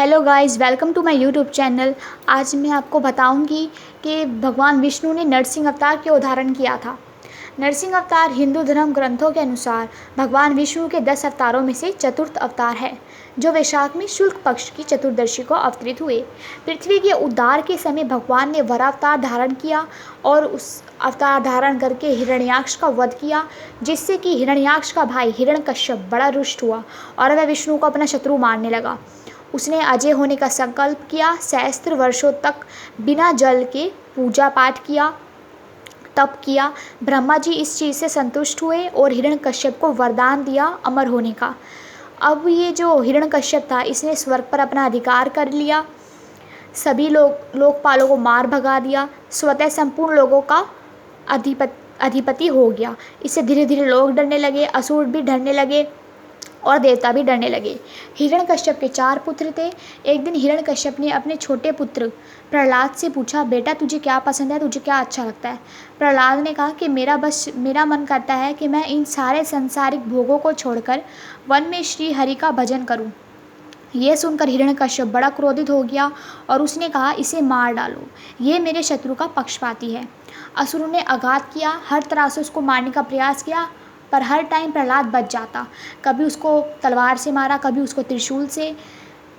Hello guys, welcome to my YouTube channel. आज मैं आपको बताऊंगी कि भगवान विष्णु ने नरसिंह अवतार क्यों धारण किया था। नरसिंह अवतार हिंदू धर्म ग्रंथों के अनुसार भगवान विष्णु के 10 अवतारों में से चतुर्थ अवतार है, जो वैशाख में शुक्ल पक्ष की चतुर्दशी को अवतरित हुए। पृथ्वी के उद्धार के समय भगवान ने वरावतार धारण किया और उस अवतार धारण करके हिरण्याक्ष का वध किया, जिससे कि हिरण्याक्ष का भाई हिरण्यकश्यप बड़ा रुष्ट हुआ और वह विष्णु को अपना शत्रु मानने लगा। उसने अजय होने का संकल्प किया, सहस्त्र वर्षों तक बिना जल के पूजा पाठ किया, तप किया। ब्रह्मा जी इस चीज़ से संतुष्ट हुए और हिरण्यकश्यप को वरदान दिया अमर होने का। अब ये जो हिरण्यकश्यप था, इसने स्वर्ग पर अपना अधिकार कर लिया, सभी लोकपालों को मार भगा दिया, स्वतः संपूर्ण लोगों का अधिपति हो गया। इससे धीरे धीरे लोग डरने लगे, असुर भी डरने लगे और देवता भी डरने लगे। हिरण्यकश्यप के 4 पुत्र थे। एक दिन हिरण्यकश्यप ने अपने छोटे पुत्र प्रहलाद से पूछा, बेटा तुझे क्या पसंद है, तुझे क्या अच्छा लगता है। प्रहलाद ने कहा कि मेरा मन करता है कि मैं इन सारे संसारिक भोगों को छोड़कर वन में श्री हरि का भजन करूं। यह सुनकर हिरण्यकश्यप बड़ा क्रोधित हो गया और उसने कहा, इसे मार डालो, ये मेरे शत्रु का पक्षपाती है। असुरों ने आघात किया, हर तरह से उसको मारने का प्रयास किया, पर हर टाइम प्रहलाद बच जाता। कभी उसको तलवार से मारा, कभी उसको त्रिशूल से,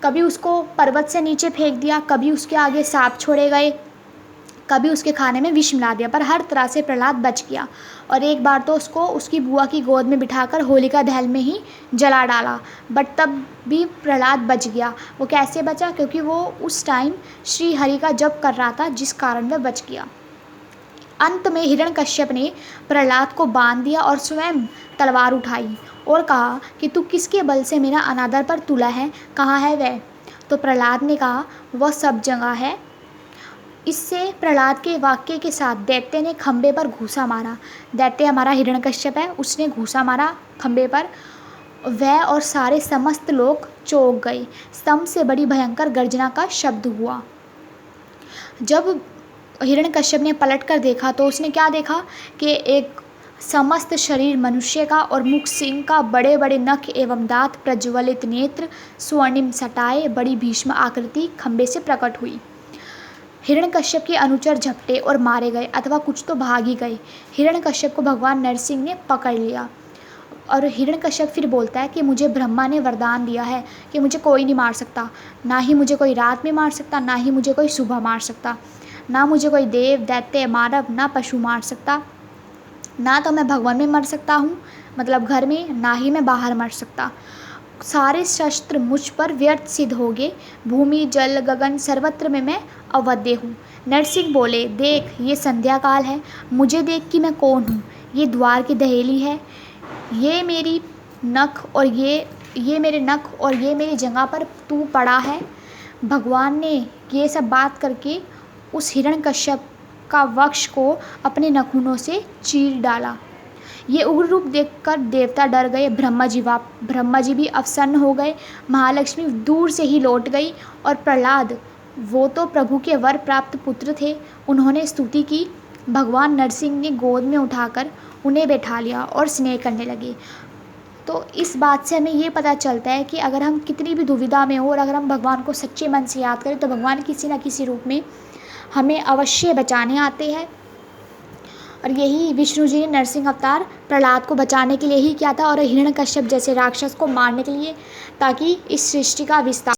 कभी उसको पर्वत से नीचे फेंक दिया, कभी उसके आगे सांप छोड़े गए, कभी उसके खाने में विष मिला दिया, पर हर तरह से प्रहलाद बच गया। और एक बार तो उसको उसकी बुआ की गोद में बिठाकर होलिका दहन में ही जला डाला, बट तब भी प्रहलाद बच गया। वो कैसे बचा? क्योंकि वो उस टाइम श्री हरि का जप कर रहा था, जिस कारण वह बच गया। अंत में हिरण्यकश्यप ने प्रहलाद को बांध दिया और स्वयं तलवार उठाई और कहा कि तू किसके बल से मेरा अनादर पर तुला है, कहाँ है वह? तो प्रहलाद ने कहा, वह सब जगह है। इससे प्रहलाद के वाक्य के साथ दैत्य ने खंबे पर घूसा मारा। दैत्य हमारा हिरण्यकश्यप है, उसने घूसा मारा खंबे पर। वह और सारे समस्त लोग चौंक गए। स्तंभ से बड़ी भयंकर गर्जना का शब्द हुआ। जब हिरण्यकश्यप ने पलट कर देखा तो उसने क्या देखा कि एक समस्त शरीर मनुष्य का और मुख सिंह का, बड़े बड़े नख एवं दांत, प्रज्वलित नेत्र, स्वर्णिम सटाए, बड़ी भीष्म आकृति खंबे से प्रकट हुई। हिरण्यकश्यप के अनुचर झपटे और मारे गए, अथवा कुछ तो भाग ही गए। हिरण्यकश्यप को भगवान नरसिंह ने पकड़ लिया और हिरण्यकश्यप फिर बोलता है कि मुझे ब्रह्मा ने वरदान दिया है कि मुझे कोई नहीं मार सकता, ना ही मुझे कोई रात में मार सकता, ना ही मुझे कोई सुबह मार सकता, ना मुझे कोई देव, दैत्य, मानव, ना पशु मार सकता, ना तो मैं भगवान में मर सकता हूँ, मतलब घर में, ना ही मैं बाहर मर सकता। सारे शस्त्र मुझ पर व्यर्थ सिद्ध हो गए। भूमि, जल, गगन सर्वत्र में मैं अवध्य हूँ। नरसिंह बोले, देख ये संध्या काल है, मुझे देख कि मैं कौन हूँ। ये द्वार की दहेली है, ये मेरी नख और ये मेरे नख और ये मेरी जगह पर तू पड़ा है। भगवान ने ये सब बात करके उस हिरण्यकश्यप का वक्ष को अपने नखूनों से चीर डाला। ये उग्र रूप देखकर देवता डर गए। ब्रह्मा जी भी अवसन्न हो गए। महालक्ष्मी दूर से ही लौट गई और प्रहलाद, वो तो प्रभु के वर प्राप्त पुत्र थे, उन्होंने स्तुति की। भगवान नरसिंह ने गोद में उठाकर उन्हें बैठा लिया और स्नेह करने लगे। तो इस बात से हमें ये पता चलता है कि अगर हम कितनी भी दुविधा में हो और अगर हम भगवान को सच्चे मन से याद करें तो भगवान किसी न किसी रूप में हमें अवश्य बचाने आते हैं। और यही विष्णु जी ने नरसिंह अवतार प्रहलाद को बचाने के लिए ही किया था और हिरण्यकश्यप जैसे राक्षस को मारने के लिए, ताकि इस सृष्टि का विस्तार